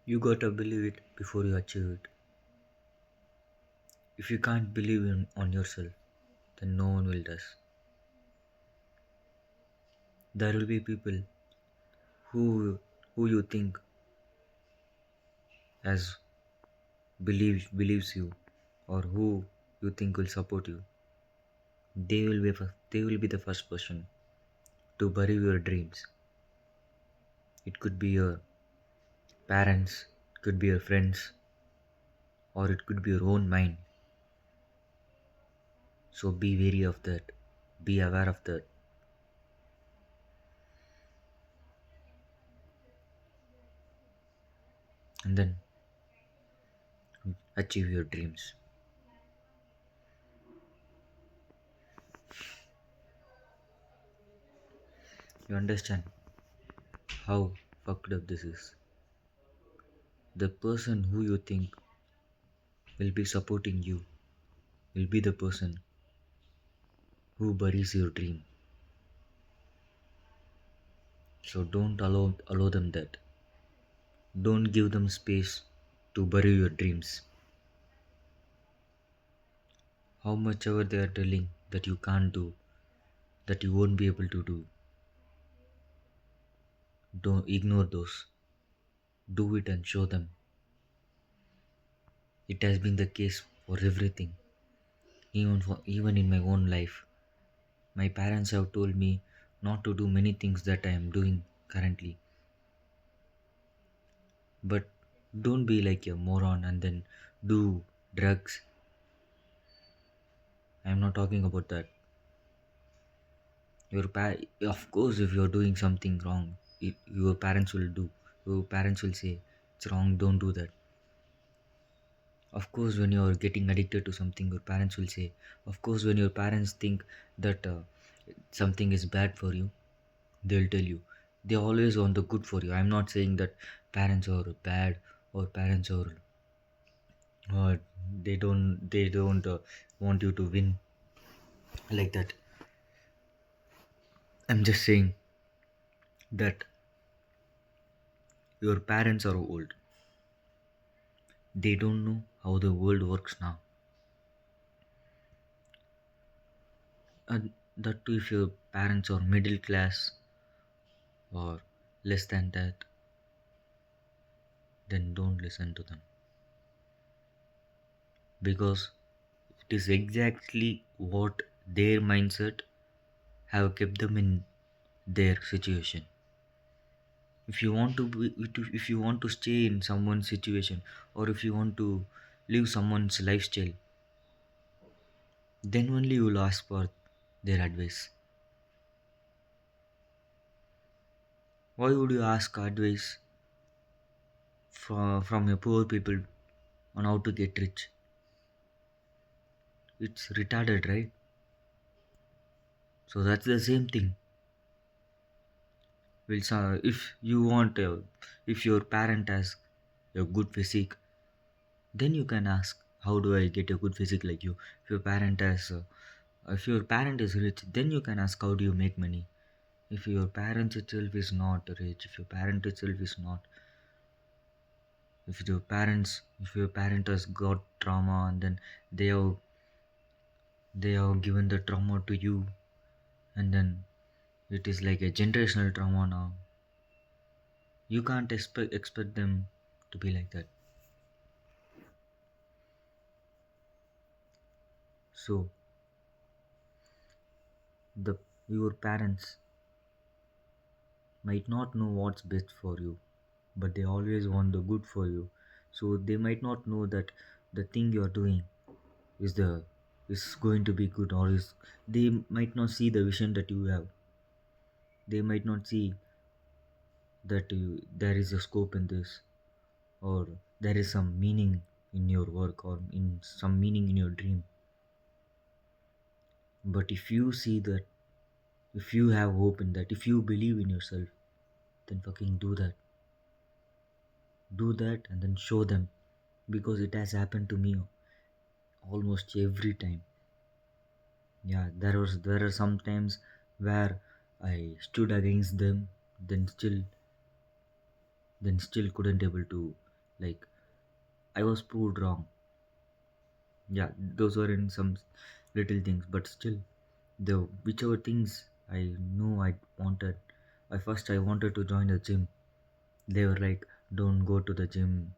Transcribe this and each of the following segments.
You gotta believe it before you achieve it. If you can't believe on yourself, then no one will does. There will be people who who you think as believes you, or who you think will support you. They will be the first person to bury your dreams. It could be your parents, it could be your friends, or it could be your own mind. So be wary of that. Be aware of that. And then achieve your dreams. You understand how fucked up this is? The person who you think will be supporting you will be the person who buries your dream. So don't allow them that. Don't give them space to bury your dreams. How much ever they are telling that you can't do, that you won't be able to do, don't ignore those. Do it and show them. It has been the case for everything. Even in my own life. My parents have told me not to do many things that I am doing currently. But don't be like a moron and then do drugs. I am not talking about that. Of course, if you are doing something wrong, your parents will do. Your parents will say it's wrong. Don't do that. Of course, when you are getting addicted to something, your parents will say. Of course, when your parents think that something is bad for you, they'll tell you. They always want the good for you. I'm not saying that parents are bad or parents are uh, they don't want you to win like that. I'm just saying that your parents are old. They don't know how the world works now. And that too, if your parents are middle class or less than that, then don't listen to them, because it is exactly what their mindset have kept them in their situation. If you want to stay in someone's situation, or if you want to live someone's lifestyle, then only you will ask for their advice. Why would you ask advice from your poor people on how to get rich? It's retarded, right? So that's the same thing. If you want if your parent has a good physique, then you can ask, how do I get a good physique like you? If your parent is rich, then you can ask, how do you make money? If your parent itself is not rich, if your parent itself is not, if your parent has got trauma, and then they have given the trauma to you, and then it is like a generational trauma now. You can't expect them to be like that. So the your parents might not know what's best for you, but they always want the good for you. So they might not know that the thing you're doing is the is going to be good, or is they might not see the vision that you have. They might not see that there is a scope in this, or there is some meaning in your work, or in some meaning in your dream. But if you see that, if you have hope in that, if you believe in yourself, then fucking do that and then show them, because it has happened to me almost every time. Yeah, there are some times where I stood against them, then still couldn't able to Like I was proved wrong. Yeah, those were in some little things, but still, the whichever things I know I wanted, I wanted to join the gym. They were like, "Don't go to the gym.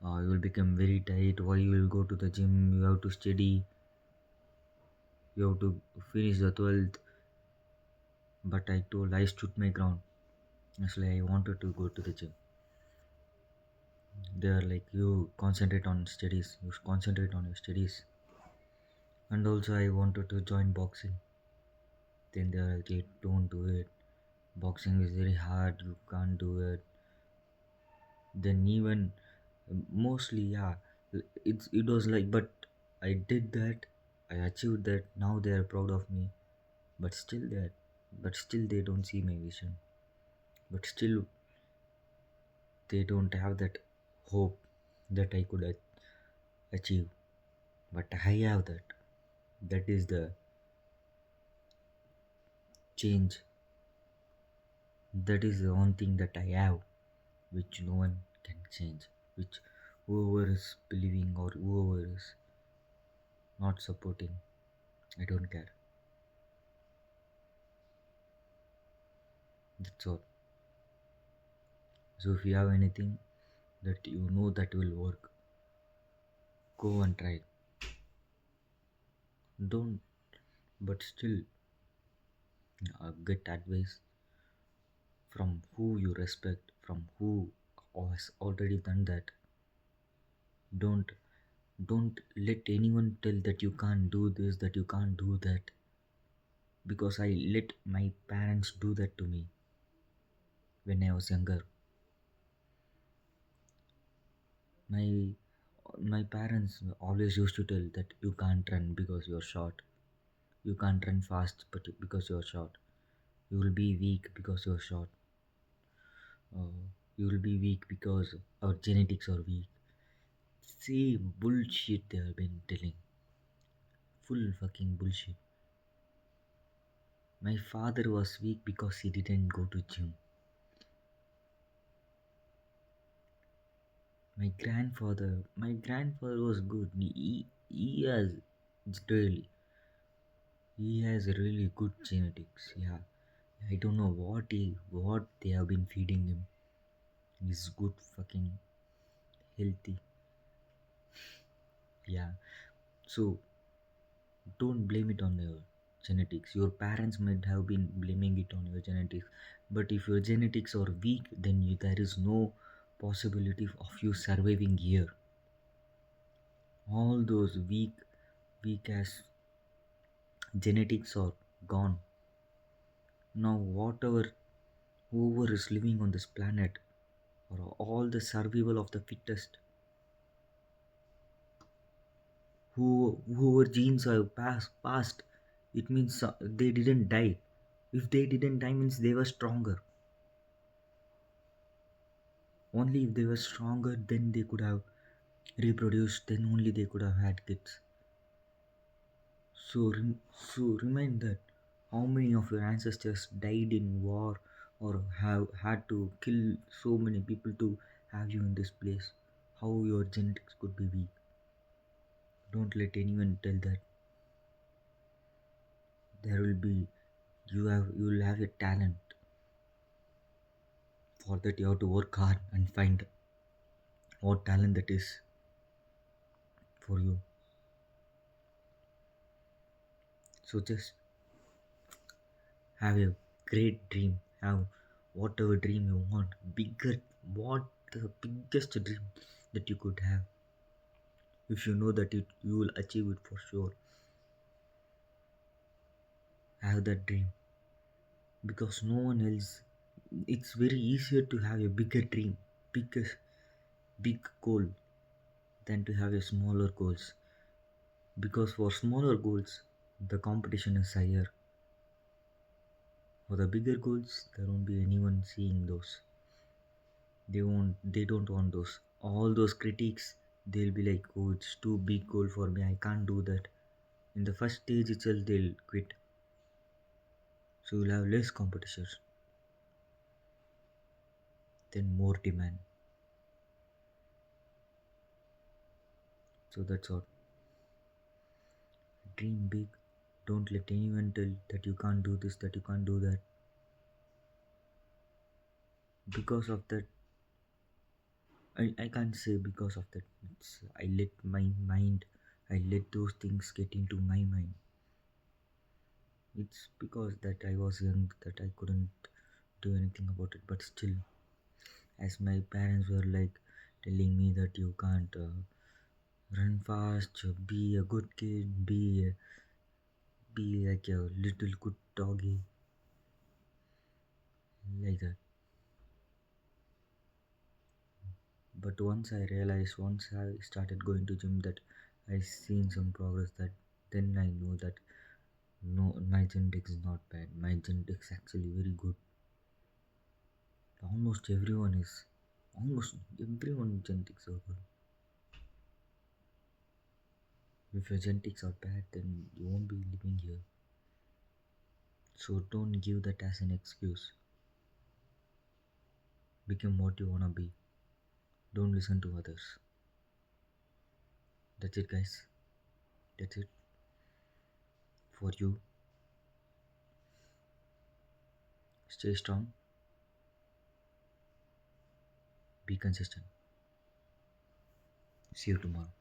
You will become very tight. Why you will go to the gym? You have to study. You have to finish the 12th." But I stood my ground. Actually, I wanted to go to the gym. They are like, "You concentrate on studies. You concentrate on your studies." And also, I wanted to join boxing. Then they are like, "Hey, don't do it. Boxing is very hard. You can't do it." Then even mostly, yeah, it was like, but I did that. I achieved that. Now they are proud of me. But still that, but still they don't see my vision. But still they don't have that hope that I could achieve. But I have that. That is the change. That is the one thing that I have, which no one can change. Which whoever is believing or whoever is not supporting, I don't care. That's all. So if you have anything that you know that will work, go and try. Don't, but still get advice from who you respect, from who has already done that. Don't don't let anyone tell that you can't do this, that you can't do that, because I let my parents do that to me when I was younger. My my parents always used to tell that you can't run because you're short. You can't run fast because you're short. You will be weak because you're short. You will be weak because our genetics are weak. See bullshit they have been telling. Full fucking bullshit. My father was weak because he didn't go to gym. My grandfather was good. Really, he has really good genetics. Yeah, I don't know what they have been feeding him. He's good fucking healthy. Yeah. So don't blame it on your genetics. Your parents might have been blaming it on your genetics, but if your genetics are weak, then there is no possibility of you surviving here. All those weak as genetics are gone. Now whatever whoever is living on this planet, or all the survival of the fittest, whoever genes have passed, it means they didn't die. If they didn't die means they were stronger. Only if they were stronger, then they could have reproduced, then only they could have had kids. So remind that how many of your ancestors died in war or have had to kill so many people to have you in this place. How your genetics could be weak. Don't let anyone tell that. There will be you will have a talent. For that you have to work hard and find what talent that is for you. So just have a great dream. Have whatever dream you want. Bigger, what the biggest dream that you could have. If you know that you will achieve it for sure. Have that dream. Because no one else, it's very easier to have a bigger dream, bigger, big goal than to have a smaller goals. Because for smaller goals, the competition is higher. For the bigger goals, there won't be anyone seeing those. They don't want those. All those critiques, they'll be like, oh, it's too big goal for me, I can't do that. In the first stage itself, they'll quit. So you'll have less competitors, then more demand. So that's all. Dream big. Don't let anyone tell that you can't do this, that you can't do that. Because of that, I can't say because of that. I let my mind, I let those things get into my mind. It's because that I was young that I couldn't do anything about it. But still, as my parents were like telling me that you can't run fast, be a good kid, be like a little good doggy, like that. But once I realized, once I started going to gym, that I seen some progress. That then I know that no, my genetics is not bad. My genetics actually very good. Almost everyone is, almost everyone genetics are good. If your genetics are bad, then you won't be living here. So don't give that as an excuse. Become what you wanna be. Don't listen to others. That's it, guys. That's it for you. Stay strong. Be consistent. See you tomorrow.